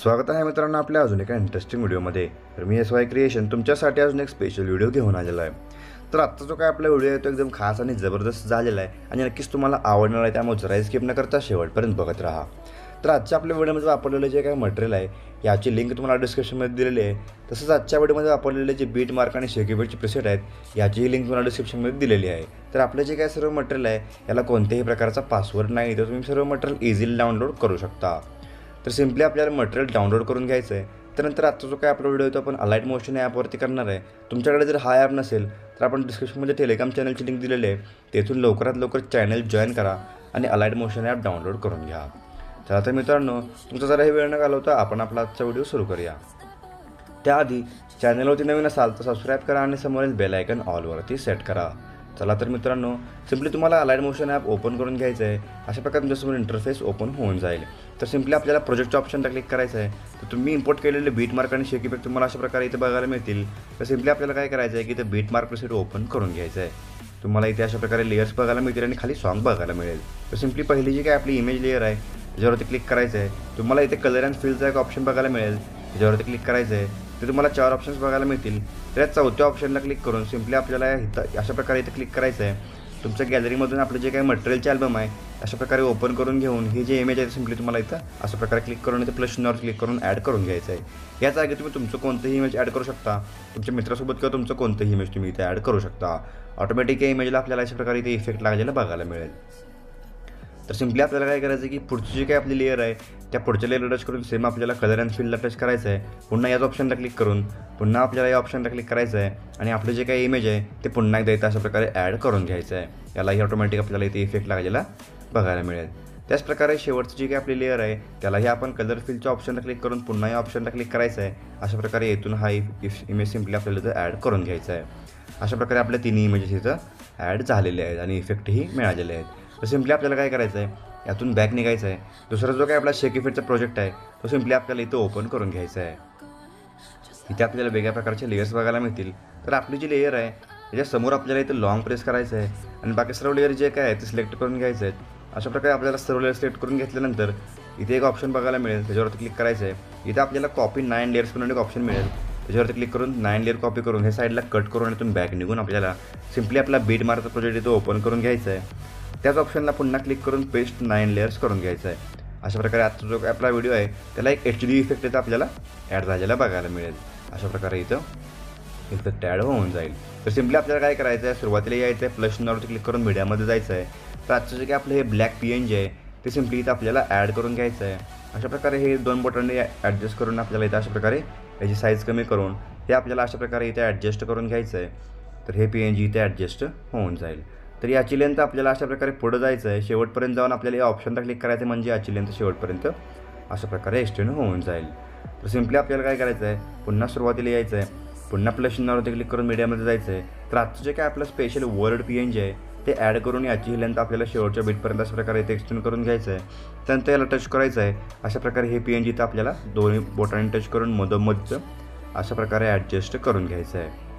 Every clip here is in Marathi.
स्वागत आहे मित्रांनो आपल्या अजून एका इंटरेस्टिंग व्हिडिओमध्ये। तर मी SY क्रिएशन तुमच्यासाठी अजून एक स्पेशल व्हिडिओ घेऊन आलेला आहे। तर आत्ता जो काय आपला व्हिडिओ आहे तो एकदम खास आणि जबरदस्त झालेला आहे आणि नक्कीच तुम्हाला आवडणार आहे, त्यामुळे जरा स्किप न करता शेवटपर्यंत बघत राहा। तर आजच्या आपल्या व्हिडिओमध्ये वापरलेलं जे काही मटेरियल आहे याची लिंक तुम्हाला डिस्क्रिप्शनमध्ये दिलेली आहे। तसंच आजच्या व्हिडिओमध्ये वापरलेले जे बीट मार्क आणि शेकी बीटचे प्रीसेट आहेत याचीही लिंक तुम्हाला डिस्क्रिप्शनमध्ये दिलेली आहे। तर आपलं जे काय सर्व मटेरियल आहे याला कोणत्याही प्रकारचा पासवर्ड नाही, तर तुम्ही सर्व मटेरियल इझिली डाउनलोड करू शकता। तर सिम्पली आपल्याला मटेरियल डाउनलोड करून घ्यायचं आहे। त्यानंतर आजचा जो काय आपला व्हिडिओ आहे तो आपण अलाइट मोशन ॲपवरती करणार आहे। तुमच्याकडे जर हा ॲप नसेल तर आपण डिस्क्रिप्शनमध्ये टेलिग्राम चॅनलची लिंक दिलेली आहे, तेथून लवकरात लवकर चॅनल जॉईन करा आणि अलाइट मोशन ॲप डाउनलोड करून घ्या। चला तर मित्रांनो, तुमचा जरा हे वेळ न घालवता आपण आपला आजचा व्हिडिओ सुरू करूया। त्याआधी चॅनलवरती नवीन असाल तर सबस्क्राईब करा आणि समोरील बेल आयकन ऑलवरती सेट करा। चला तर मित्रांनो, सिम्पली तुम्हाला अलाइट मोशन ॲप ओपन करून घ्यायचं आहे। अशा प्रकारे तुमच्यासमोर इंटरफेस ओपन होऊन जाईल। तर सिम्पली आपल्याला प्रोजेक्टच्या ऑप्शनला क्लिक करायचं आहे। तर तुम्ही इम्पोर्ट केलेले बीट मार्क आणि शेकी बीट तुम्हाला अशा प्रकारे इथे बघायला मिळतील। तर सिम्पली आपल्याला काय करायचं आहे की इथे बीट मार्क प्रीसेट ओपन करून घ्यायचं आहे। तुम्हाला इथे अशा प्रकारे लेयर्स बघायला मिळतील आणि खाली सॉन्ग बघायला मिळेल। तर सिम्पली पहिली जी काय आपली इमेज लेयर आहे त्याच्यावरती क्लिक करायचं आहे। तुम्हाला इथे कलर अँड फिलचा एक ऑप्शन बघायला मिळेल, त्याच्यावरती क्लिक करायचं आहे। ते तुम्हाला 4 ऑप्शन्स बघायला मिळतील। तर चौथ्या ऑप्शनला क्लिक करून सिम्पली आपल्याला इथं अशा प्रकारे इथे क्लिक करायचं आहे। तुमच्या गॅलरीमधून आपलं जे काही मटेरियलचे अल्बम आहे अशा प्रकारे ओपन करून घेऊन ही जी इमेज आहे सिम्पली तुम्हाला इथं अशा प्रकारे क्लिक करून इथे प्लस चिन्हावर क्लिक करून ॲड करून घ्यायचं आहे। या जागी तुम्ही तुमचं कोणतंही इमेज ॲड करू शकता, तुमच्या मित्रासोबत किंवा तुमचं कोणतंही इमेज तुम्ही इथे ॲड करू शकता। ऑटोमॅटिक या इमेजला आपल्याला अशा प्रकारे इथे इफेक्ट लागलेला बघायला मिळेल। तर सिम्पली आपल्याला काय करायचं आहे की पुढची जी काही आपली लेयर आहे त्या पुढच्या लेअरला टच करून सेम आपल्याला कलर अँड फिलला टच करायचं आहे। पुन्हा याच ऑप्शनला क्लिक करून पुन्हा आपल्याला या ऑप्शनला क्लिक करायचं आहे आणि आपलं जे काही इमेज आहे ते पुन्हा एकदा इथं अशा प्रकारे ॲड करून घ्यायचं आहे। यालाही ऑटोमॅटिक आपल्याला इथे इफेक्ट लागलेला बघायला मिळेल। त्याच प्रकारे शेवटची जी काही आपली लेयर आहे त्यालाही आपण कलर फिलच्या ऑप्शनला क्लिक करून पुन्हा या ऑप्शनला क्लिक करायचं आहे। अशा प्रकारे येथून हा इमेज सिम्पली आपल्याला इथं ॲड करून घ्यायचा आहे। अशा प्रकारे आपल्या तिन्ही इमेजेस इथं ॲड झालेले आहेत आणि इफेक्टही मिळालेले आहेत। तर सिम्पली आपल्याला काय करायचं आहे, यातून बॅक निघायचं आहे। दुसरा जो काही आपला शेकी फिटचा प्रोजेक्ट आहे तो सिम्पली आपल्याला इथं ओपन करून घ्यायचा आहे। इथे आपल्याला वेगळ्या प्रकारचे लेयर्स बघायला मिळतील। तर आपली जी लेयर आहे त्याच्यासमोर आपल्याला इथं लॉंग प्रेस करायचं आहे आणि बाकी सर्व लेयर जे काय आहे ते सिलेक्ट करून घ्यायचं आहेत। अशा प्रकारे आपल्याला सर्व लेयर सिलेक्ट करून घेतल्यानंतर इथे एक ऑप्शन बघायला मिळेल, त्याच्यावरती क्लिक करायचं आहे। इथे आपल्याला कॉपी 9 लेयर्स म्हणून एक ऑप्शन मिळेल, त्याच्यावरती क्लिक करून 9 लेयर कॉपी करून हे साईडला कट करून इथून बॅक निघून आपल्याला सिम्पली आपला बीट मार्कचा प्रोजेक्ट इथं ओपन करून घ्यायचा आहे। त्याच ऑप्शनला पुन्हा क्लिक करून पेस्ट 9 लेयर्स करून घ्यायचं आहे। अशा प्रकारे आजचा जो आपला व्हिडिओ आहे त्याला एक HD इफेक्ट इथं आपल्याला ॲड झालेला बघायला मिळेल। अशा प्रकारे इथं इफेक्ट ॲड होऊन जाईल। तर सिम्पली आपल्याला काय करायचं आहे, सुरुवातीला यायचं आहे, प्लस चिन्हावरती क्लिक करून मीडियामध्ये जायचं आहे। तर आजचं जे काही आपलं हे ब्लॅक PNG आहे ते सिम्पली इथं आपल्याला ॲड करून घ्यायचं आहे। अशा प्रकारे हे 2 बोटांनी ॲडजस्ट करून आपल्याला इथं अशा प्रकारे याची साईज कमी करून हे आपल्याला अशा प्रकारे इथे ॲडजस्ट करून घ्यायचं आहे। तर हे PNG इथे ॲडजस्ट होऊन जाईल। तर याची लेंथ आपल्याला अशा प्रकारे पुढं जायचं आहे, शेवटपर्यंत जाऊन आपल्याला या ऑप्शनला क्लिक करायचं म्हणजे याची लेंथ शेवटपर्यंत अशा प्रकारे एक्सटेंड होऊन जाईल। तर सिम्पली आपल्याला काय करायचं आहे, पुन्हा सुरुवातीला यायचं आहे, पुन्हा प्लस चिन्हावरती क्लिक करून मीडियामध्ये जायचं आहे। तर आजचं जे काय आपलं स्पेशल वर्ड PNG आहे ते ॲड करून याची लेंथ आपल्याला शेवटच्या बीटपर्यंत अशा प्रकारे इथे एक्सटेंड करून घ्यायचं आहे। त्यानंतर याला टच करायचं आहे। अशा प्रकारे हे PNG इथं आपल्याला दोन्ही बोटांनी टच करून मधोमधचं अशा प्रकारे ॲडजस्ट करून घ्यायचं आहे।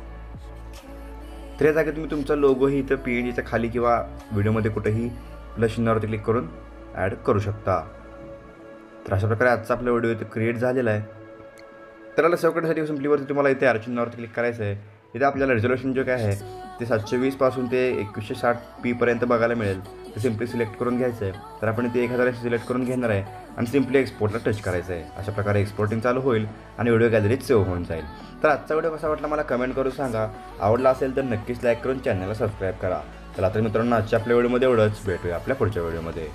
तर या जागी तुम्ही तुमचा लोगोही इथं PNGच्या खाली किंवा व्हिडिओमध्ये कुठेही प्लस चिन्हावरती क्लिक करून ॲड करू शकता। तर अशा प्रकारे आजचा आपला व्हिडिओ इथं क्रिएट झालेला आहे। तर याला सेव्ह करण्यासाठी सिम्पलीवरती तुम्हाला इथे ॲरो चिन्हावरती क्लिक करायचं आहे। इथे आपल्याला रिझोल्युशन जे काय आहे ते 720 पासून ते 2160p पर्यंत बघायला मिळेल। ते सिम्पली सिलेक्ट करून घ्यायचं आहे। तर आपण इथे 1000 सिलेक्ट करून घेणार आहे आणि सिम्पली एक्सपोर्टला टच करायचं आहे। अशा प्रकारे एक्सपोर्टिंग चालू होईल आणि व्हिडिओ गॅलरीत सेव्ह होऊन जाईल। तर आजचा व्हिडिओ कसा वाटला मला कमेंट करून सांगा। आवडला असेल तर नक्कीच लाईक करून चॅनलला सबस्क्राईब करा। चला तर मित्रांनो, आजच्या आपल्या व्हिडिओमध्ये एवढंच, भेटूया आपल्या पुढच्या व्हिडिओमध्ये।